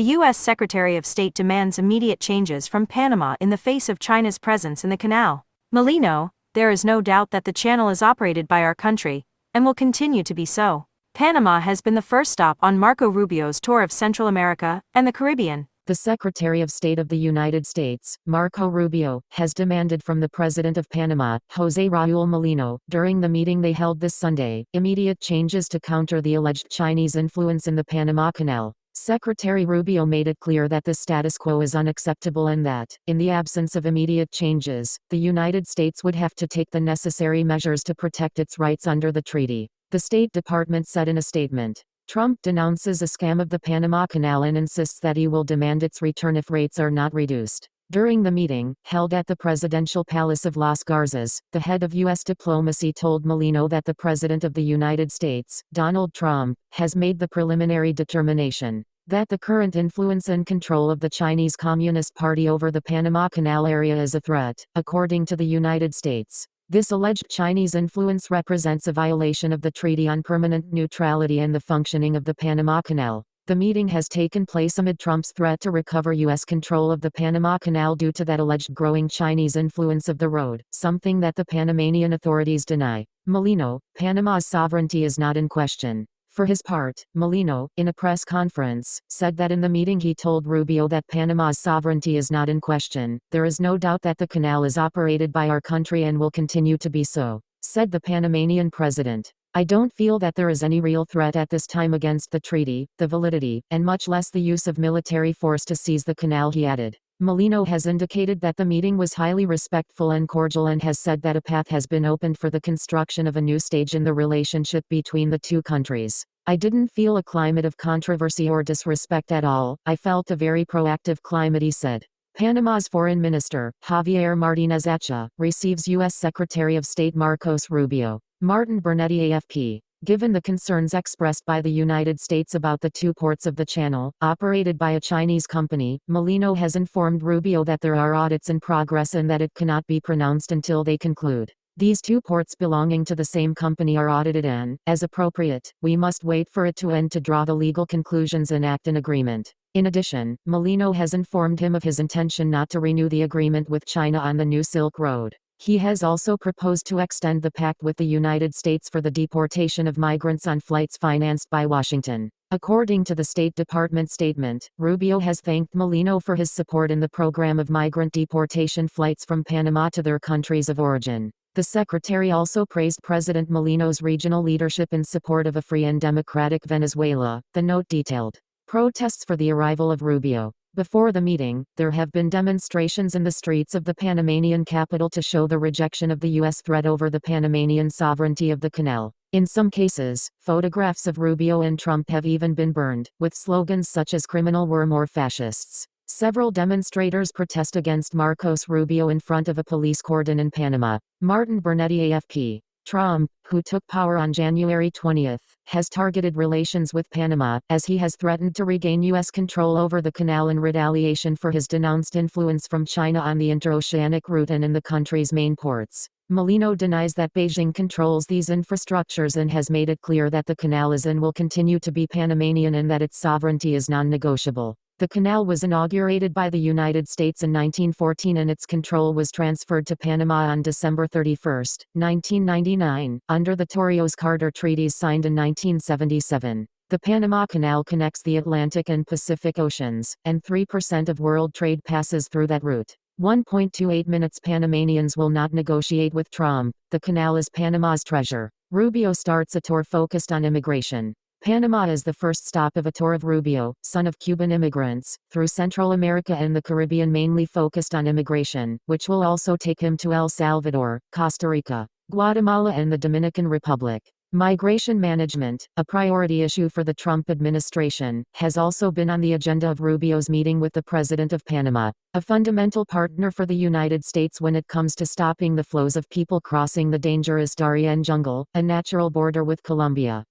The U.S. Secretary of State demands immediate changes from Panama in the face of China's presence in the canal. Molino, there is no doubt that the channel is operated by our country, and will continue to be so. Panama has been the first stop on Marco Rubio's tour of Central America and the Caribbean. The Secretary of State of the United States, Marco Rubio, has demanded from the President of Panama, José Raúl Molino, during the meeting they held this Sunday, immediate changes to counter the alleged Chinese influence in the Panama Canal. Secretary Rubio made it clear that the status quo is unacceptable and that, in the absence of immediate changes, the United States would have to take the necessary measures to protect its rights under the treaty. The State Department said in a statement. Trump denounces a scam of the Panama Canal and insists that he will demand its return if rates are not reduced. During the meeting, held at the Presidential Palace of Las Garzas, the head of U.S. diplomacy told Molino that the President of the United States, Donald Trump, has made the preliminary determination that the current influence and control of the Chinese Communist Party over the Panama Canal area is a threat, according to the United States. This alleged Chinese influence represents a violation of the Treaty on Permanent Neutrality and the functioning of the Panama Canal. The meeting has taken place amid Trump's threat to recover U.S. control of the Panama Canal due to that alleged growing Chinese influence of the road, something that the Panamanian authorities deny. Molino, Panama's sovereignty is not in question. For his part, Molino, in a press conference, said that in the meeting he told Rubio that Panama's sovereignty is not in question. There is no doubt that the canal is operated by our country and will continue to be so, said the Panamanian president. I don't feel that there is any real threat at this time against the treaty, the validity, and much less the use of military force to seize the canal, he added. Molino has indicated that the meeting was highly respectful and cordial and has said that a path has been opened for the construction of a new stage in the relationship between the two countries. I didn't feel a climate of controversy or disrespect at all. I felt a very proactive climate, he said. Panama's Foreign Minister, Javier Martinez Acha, receives U.S. Secretary of State Marcos Rubio. Martin Bernetti AFP. Given the concerns expressed by the United States about the two ports of the channel, operated by a Chinese company, Molino has informed Rubio that there are audits in progress and that it cannot be pronounced until they conclude. These two ports belonging to the same company are audited and, as appropriate, we must wait for it to end to draw the legal conclusions and act in agreement. In addition, Molino has informed him of his intention not to renew the agreement with China on the new Silk Road. He has also proposed to extend the pact with the United States for the deportation of migrants on flights financed by Washington. According to the State Department statement, Rubio has thanked Molino for his support in the program of migrant deportation flights from Panama to their countries of origin. The secretary also praised President Molino's regional leadership in support of a free and democratic Venezuela, the note detailed. Protests for the arrival of Rubio. Before the meeting, there have been demonstrations in the streets of the Panamanian capital to show the rejection of the U.S. threat over the Panamanian sovereignty of the canal. In some cases, photographs of Rubio and Trump have even been burned, with slogans such as "criminal we're more fascists." Several demonstrators protest against Marcos Rubio in front of a police cordon in Panama. Martin Bernetti AFP. Trump, who took power on January 20, has targeted relations with Panama, as he has threatened to regain U.S. control over the canal in retaliation for his denounced influence from China on the interoceanic route and in the country's main ports. Molino denies that Beijing controls these infrastructures and has made it clear that the canal is and will continue to be Panamanian and that its sovereignty is non-negotiable. The canal was inaugurated by the United States in 1914 and its control was transferred to Panama on December 31, 1999, under the Torrijos-Carter treaties signed in 1977. The Panama Canal connects the Atlantic and Pacific Oceans, and 3% of world trade passes through that route. 1.28 minutes. Panamanians will not negotiate with Trump. The canal is Panama's treasure. Rubio starts a tour focused on immigration. Panama is the first stop of a tour of Rubio, son of Cuban immigrants, through Central America and the Caribbean, mainly focused on immigration, which will also take him to El Salvador, Costa Rica, Guatemala and the Dominican Republic. Migration management, a priority issue for the Trump administration, has also been on the agenda of Rubio's meeting with the President of Panama, a fundamental partner for the United States when it comes to stopping the flows of people crossing the dangerous Darien Jungle, a natural border with Colombia.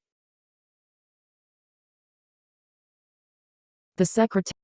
The Secretary